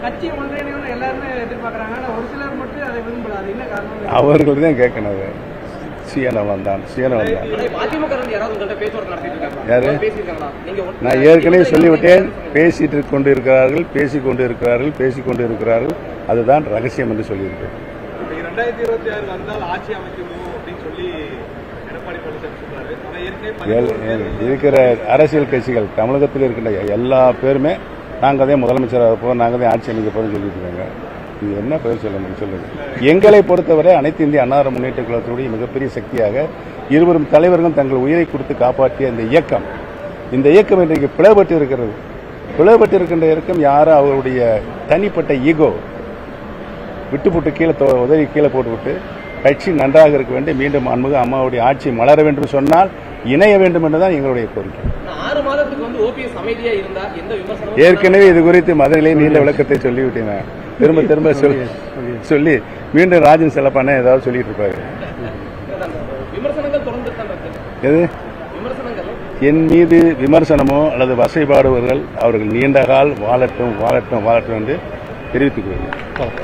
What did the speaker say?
கட்சி ஒன்றிணைன்னு எல்லாருமே எதிர்பார்க்கறாங்க. ஆனா ஒரு சிலர் மட்டும் அதை விரும்பல. அது என்ன காரணம்? அவர்கள் தான் கேட்கணும். சுயநலம் தான். நான் ஏற்கனவே சொல்லிவிட்டேன். பேசிக் கொண்டு இருக்கிறார்கள். அதுதான் ரகசியம் என்று சொல்லியிருக்கேன். 2026 வந்தால் ஆட்சி அமைக்கணும் அப்படின்னு சொல்லி எடப்பாடி பழனிசாமி இருக்கிற அரசியல் கட்சிகள் தமிழகத்தில் இருக்கின்ற எல்லா பேருமே நாங்கள் தான் முதலமைச்சராக இருப்போம், நாங்கள் தான் ஆட்சி அமைக்க போறோம் சொல்லிட்டு இருக்காங்க. இது என்ன பேர் சொல்ல முடியும் சொல்லுங்க. எங்களை பொறுத்தவரை அனைத்து இந்திய அண்ணா முன்னேற்ற கழகத்துடைய மிகப்பெரிய சக்தியாக இருவரும் தலைவர்களும் தங்கள் உயிரை கொடுத்து காப்பாற்றிய இந்த இயக்கம் இன்றைக்கு பிளவுபட்டு இருக்கிறது. பிளவுபட்டு இருக்கின்ற இயக்கம் யாரும் அவருடைய தனிப்பட்ட ஈகோ விட்டுப்புட்டு உதவி கீழே போட்டுவிட்டு கட்சி நன்றாக இருக்க வேண்டும், மீண்டும் அன்முக அம்மாவுடைய ஆட்சி மலர வேண்டும் சொன்னால் இணைய வேண்டும் என்றுதான் எங்களுடைய கோரிக்கை. 6 மாதத்துக்கு வந்து ஓபிஎஸ் அமைதியா இருந்தா எந்த விமர்சனமும் ஏற்கனவே இது குறித்து மதுரையிலே நீண்ட விளக்கத்தை சொல்லிவிட்டேன். திரும்ப சொல்லி மீண்டும் ராஜன் செல்லப்பானே ஏதாவது சொல்லிட்டு இருப்பாரு. விமர்சனங்கள் தொடர்ந்து எது என் மீது விமர்சனமோ அல்லது வசைபாடுவர்கள் அவர்கள் நீண்ட கால் வாழட்டும் என்று தெரிவித்துக் கொள்கிறேன்.